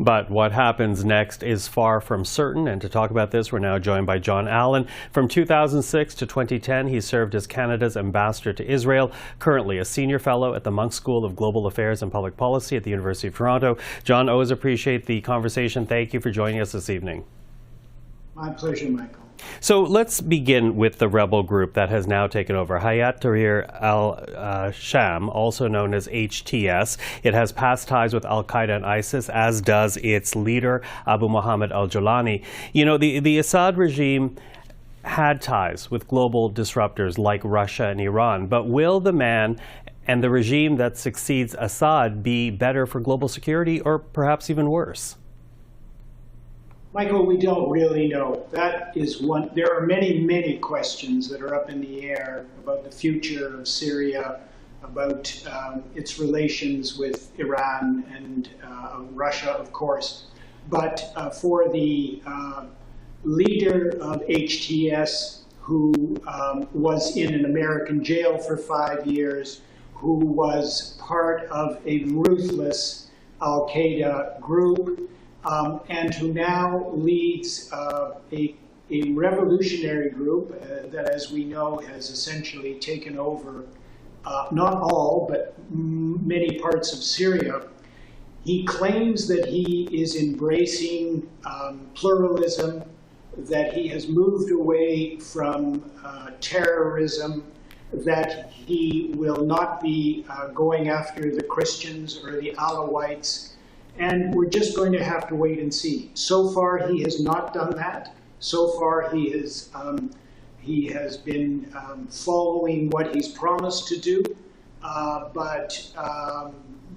But what happens next is far from certain. And to talk about this, we're now joined by Jon Allen. From 2006 to 2010, he served as Canada's ambassador to Israel, currently a senior fellow at the Munk School of Global Affairs and Public Policy at the University of Toronto. Jon, always appreciate the conversation. Thank you for joining us this evening. My pleasure, Michael. So let's begin with the rebel group that has now taken over, Hayat Tahrir al-Sham, also known as HTS. It has past ties with al-Qaeda and ISIS, as does its leader, Abu Muhammad al-Julani. You know, the Assad regime had ties with global disruptors like Russia and Iran, but will the man and the regime that succeeds Assad be better for global security, or perhaps even worse? Michael, we don't really know. That is one. There are many questions that are up in the air about the future of Syria, about its relations with Iran and Russia, of course. But for the leader of HTS, who was in an American jail for 5 years, who was part of a ruthless al-Qaeda group, and who now leads a revolutionary group that, as we know, has essentially taken over not all, but many parts of Syria. He claims that he is embracing pluralism, that he has moved away from terrorism, that he will not be going after the Christians or the Alawites. And we're just going to have to wait and see. So far, he has not done that. So far, he has been following what he's promised to do, but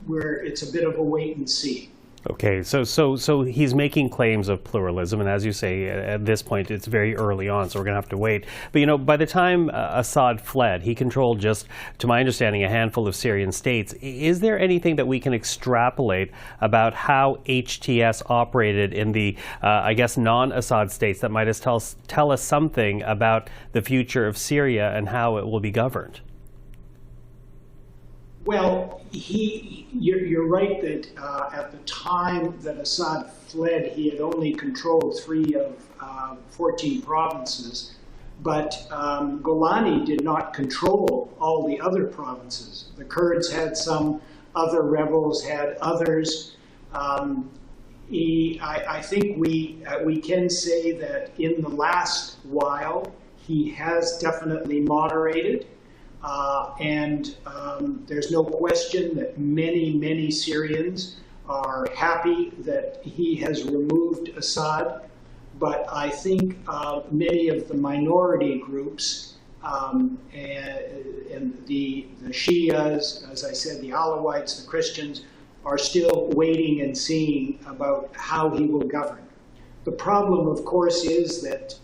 it's a bit of a wait and see. Okay, so he's making claims of pluralism, and as you say, at this point, it's very early on, so we're going to have to wait. But, you know, by the time Assad fled, he controlled just, to my understanding, a handful of Syrian states. Is there anything that we can extrapolate about how HTS operated in the, I guess, non-Assad states that might tell us something about the future of Syria and how it will be governed? Well, you're right that at the time that Assad fled, he had only controlled 3 of 14 provinces. But Golani did not control all the other provinces. The Kurds had some, other rebels had others. I think we can say that in the last while, he has definitely moderated. And there's no question that many Syrians are happy that he has removed Assad. But I think many of the minority groups and the Shias, as I said, the Alawites, the Christians, are still waiting and seeing about how he will govern. The problem, of course, is that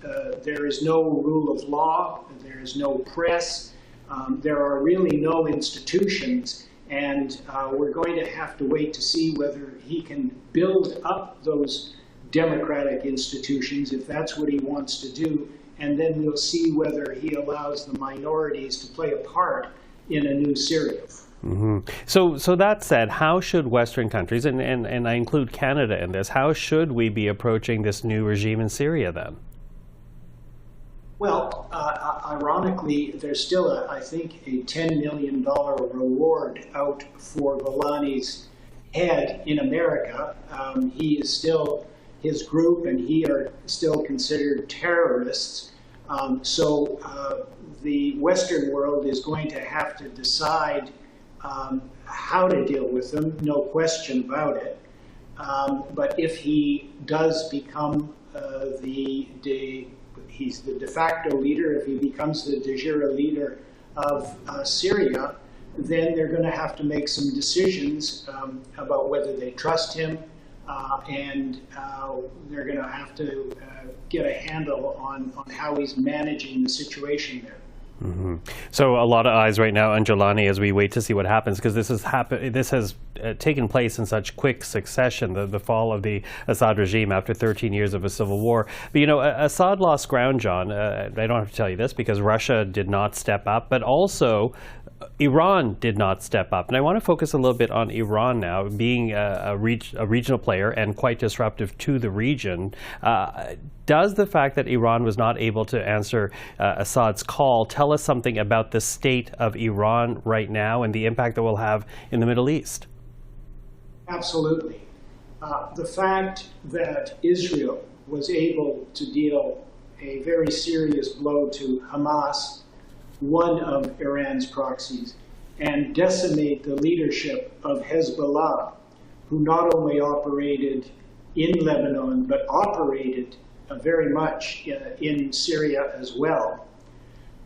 there is no rule of law, there is no press. There are really no institutions, and we're going to have to wait to see whether he can build up those democratic institutions, if that's what he wants to do, and then we'll see whether he allows the minorities to play a part in a new Syria. Mm-hmm. So that said, how should Western countries, and I include Canada in this, how should we be approaching this new regime in Syria then? Well, ironically, there's still, I think, a $10 million reward out for Golani's head in America. He is still, his group and he are still considered terrorists. So the Western world is going to have to decide how to deal with them, no question about it. But if he does become he's the de facto leader, if he becomes the de jure leader of Syria, then they're going to have to make some decisions about whether they trust him, and they're going to have to get a handle on how he's managing the situation there. Mm-hmm. So a lot of eyes right now on Julani as we wait to see what happens, because this has taken place in such quick succession, the fall of the Assad regime after 13 years of a civil war. But you know, Assad lost ground, Jon. I don't have to tell you this because Russia did not step up, but also Iran did not step up. And I want to focus a little bit on Iran now, being a regional player and quite disruptive to the region. Does the fact that Iran was not able to answer Assad's call tell us something about the state of Iran right now and the impact that we'll have in the Middle East? Absolutely. The fact that Israel was able to deal a very serious blow to Hamas, one of Iran's proxies, and decimate the leadership of Hezbollah, who not only operated in Lebanon, but operated very much in Syria as well.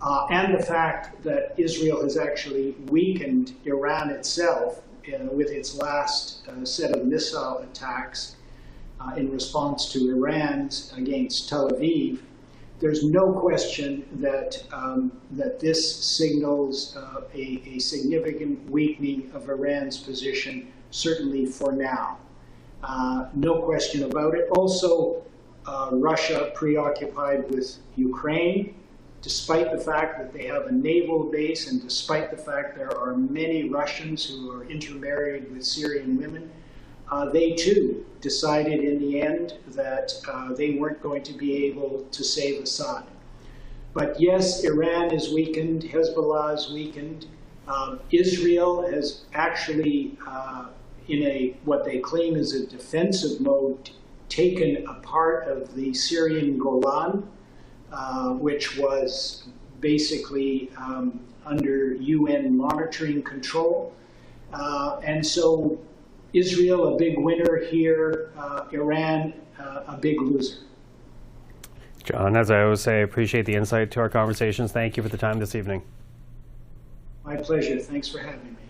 And the fact that Israel has actually weakened Iran itself with its last set of missile attacks in response to Iran's against Tel Aviv. There's no question that that this signals a significant weakening of Iran's position, certainly for now. No question about it. Also, Russia preoccupied with Ukraine, despite the fact that they have a naval base and despite the fact there are many Russians who are intermarried with Syrian women. They too decided in the end that they weren't going to be able to save Assad. But yes, Iran is weakened, Hezbollah is weakened. Israel has actually, in what they claim is a defensive mode, taken a part of the Syrian Golan, which was basically under UN monitoring control. And so Israel, a big winner here, Iran, a big loser. Jon, as I always say, I appreciate the insight to our conversations. Thank you for the time this evening. My pleasure. Thanks for having me.